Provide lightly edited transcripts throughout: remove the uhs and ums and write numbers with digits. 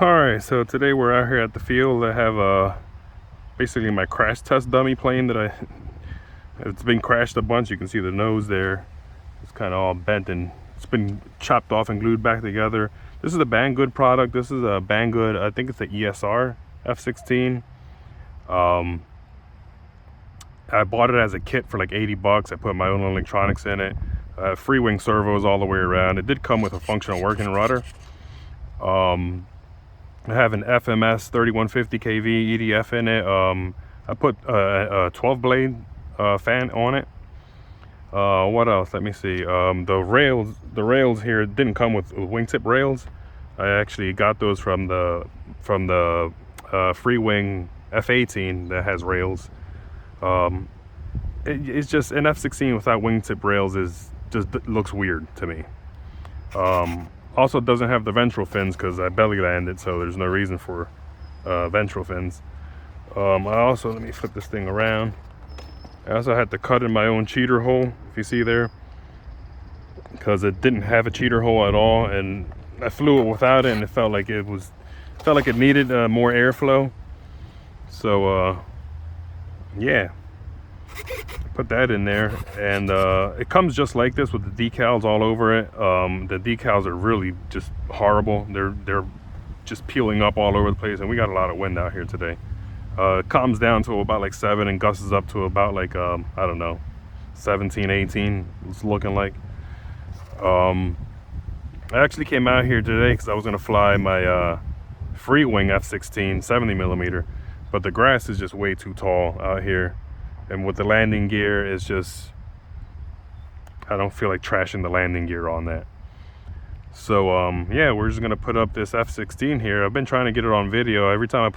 Alright, so today we're out here at the field. I have basically my crash test dummy plane that it's been crashed a bunch. You can see the nose there. It's kind of all bent and it's been chopped off and glued back together. This is a Bangood product. This is a Bangood, I think it's the ESR F-16. I bought it as a kit for like 80 bucks. I put my own electronics in it. Freewing servos all the way around. It did come with a functional working rudder. I have an FMS 3150 kV EDF in it. I put a 12 blade fan on it. What else? Let me see. The rails here didn't come with wingtip rails. I actually got those from the Freewing F-18 that has rails. It's just an F-16 without wingtip rails looks weird to me. Also doesn't have the ventral fins because I belly landed, so there's no reason for ventral fins. Let me flip this thing around. I also had to cut in my own cheater hole, if you see there, because it didn't have a cheater hole at all, and I flew it without it, and it felt like it needed more airflow. So yeah, put that in there, and it comes just like this with the decals all over it. The decals are really just horrible. They're just peeling up all over the place, and we got a lot of wind out here today. It calms down to about like 7 and gusts up to about like I don't know, 17, 18 it's looking like. I actually came out here today because I was gonna fly my Freewing F-16 70mm, but the grass is just way too tall out here. And with the landing gear, it's just, I don't feel like trashing the landing gear on that. So yeah, we're just gonna put up this F-16 here. I've been trying to get it on video. Every time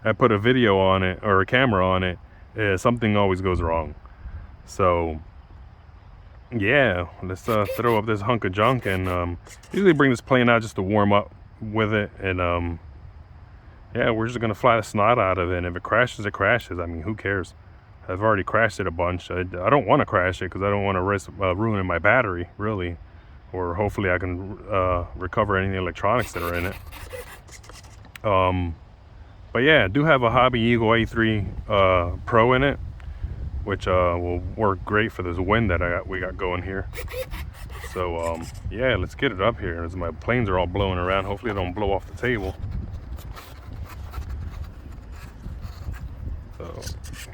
I put a video on it or a camera on it, something always goes wrong. So yeah, let's throw up this hunk of junk and usually bring this plane out just to warm up with it. And yeah, we're just gonna fly the snot out of it. And if it crashes, it crashes. I mean, who cares? I've already crashed it a bunch. I don't want to crash it because I don't want to risk ruining my battery, really. Or hopefully I can recover any electronics that are in it. But yeah, I do have a Hobby Eagle A3 Pro in it, which will work great for this wind that we got going here. So yeah, let's get it up here. As my planes are all blowing around, hopefully they don't blow off the table. So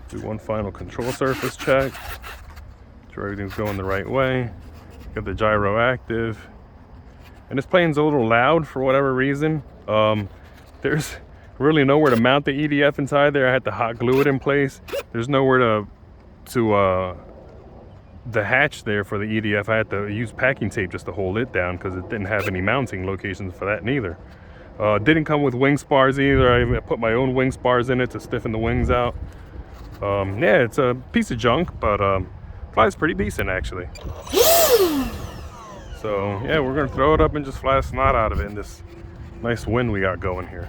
do one final control surface check, make sure everything's going the right way. Got the gyro active, and this plane's a little loud for whatever reason. There's really nowhere to mount the EDF inside there. I had to hot glue it in place. There's nowhere to the hatch there for the EDF. I had to use packing tape just to hold it down because it didn't have any mounting locations for that neither. Didn't come with wing spars either. I put my own wing spars in it to stiffen the wings out. Yeah, it's a piece of junk, but flies pretty decent actually. So yeah, we're gonna throw it up and just fly the snot out of it in this nice wind we got going here.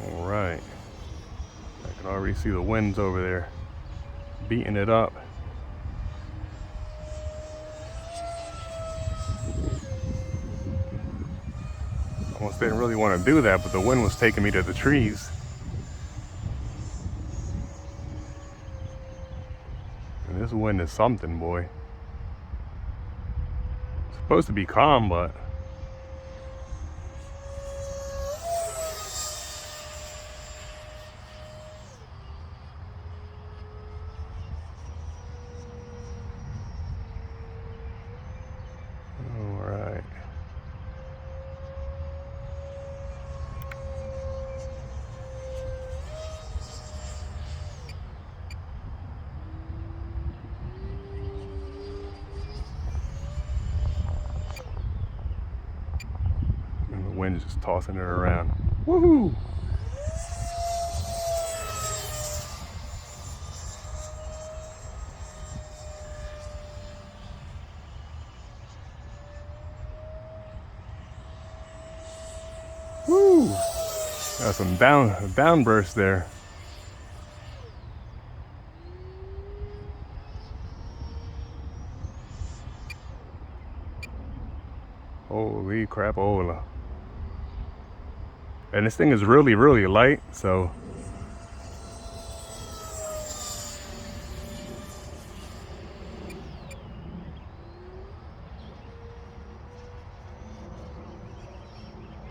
All right, I can already see the winds over there beating it up. Almost didn't really want to do that, but the wind was taking me to the trees. And this wind is something, boy. It's supposed to be calm, but all right. Wind just tossing it around. Woohoo! Woo! Got some downburst there. Holy crapola. And this thing is really, really light, so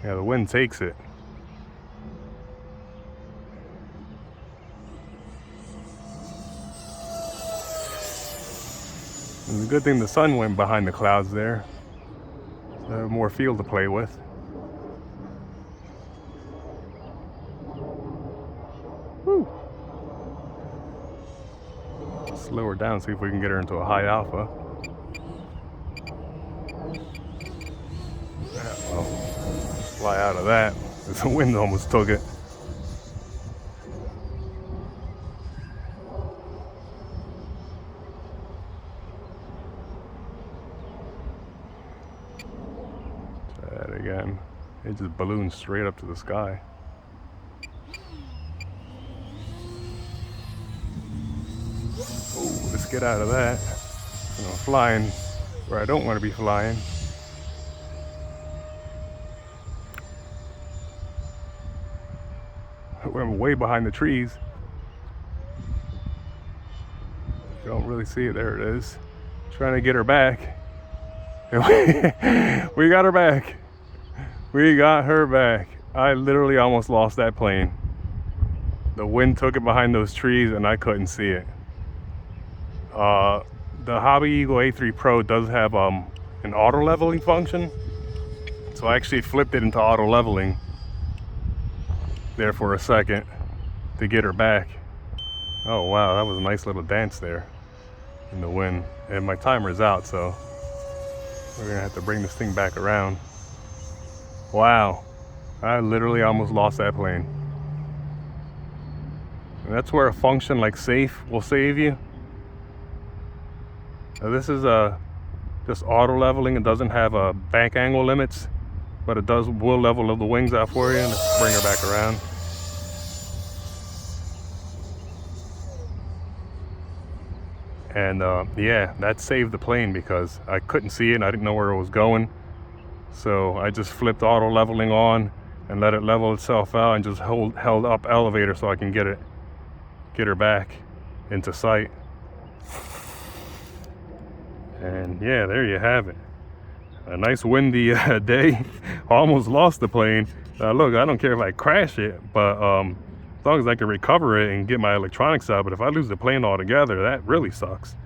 yeah, the wind takes it. It's a good thing the sun went behind the clouds there. So I have more field to play with. Woo. Slow her down, see if we can get her into a high alpha. Yeah, well, fly out of that. The wind almost took it. Try that again. It just balloons straight up to the sky. Oh, let's get out of that. You know, flying where I don't want to be flying. We're way behind the trees. You don't really see it. There it is. Trying to get her back. We got her back. We got her back. I literally almost lost that plane. The wind took it behind those trees and I couldn't see it. The Hobby Eagle A3 Pro does have an auto leveling function. So I actually flipped it into auto leveling there for a second to get her back. Oh wow, that was a nice little dance there in the wind. And my timer's out, so we're gonna have to bring this thing back around. Wow, I literally almost lost that plane. And that's where a function like safe will save you. Now this is just auto leveling. It doesn't have bank angle limits, but it will level the wings out for you. And let's bring her back around. And yeah, that saved the plane because I couldn't see it and I didn't know where it was going. So I just flipped auto leveling on and let it level itself out and just held up elevator so I can get her back into sight. And yeah, there you have it. A nice windy day. Almost lost the plane. Look, I don't care if I crash it, but as long as I can recover it and get my electronics out. But if I lose the plane altogether, that really sucks.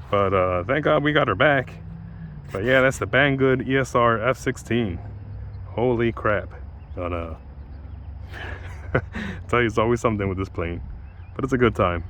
But thank God we got her back. But yeah, that's the Bangood ESR F-16. Holy crap. But tell you, it's always something with this plane. But it's a good time.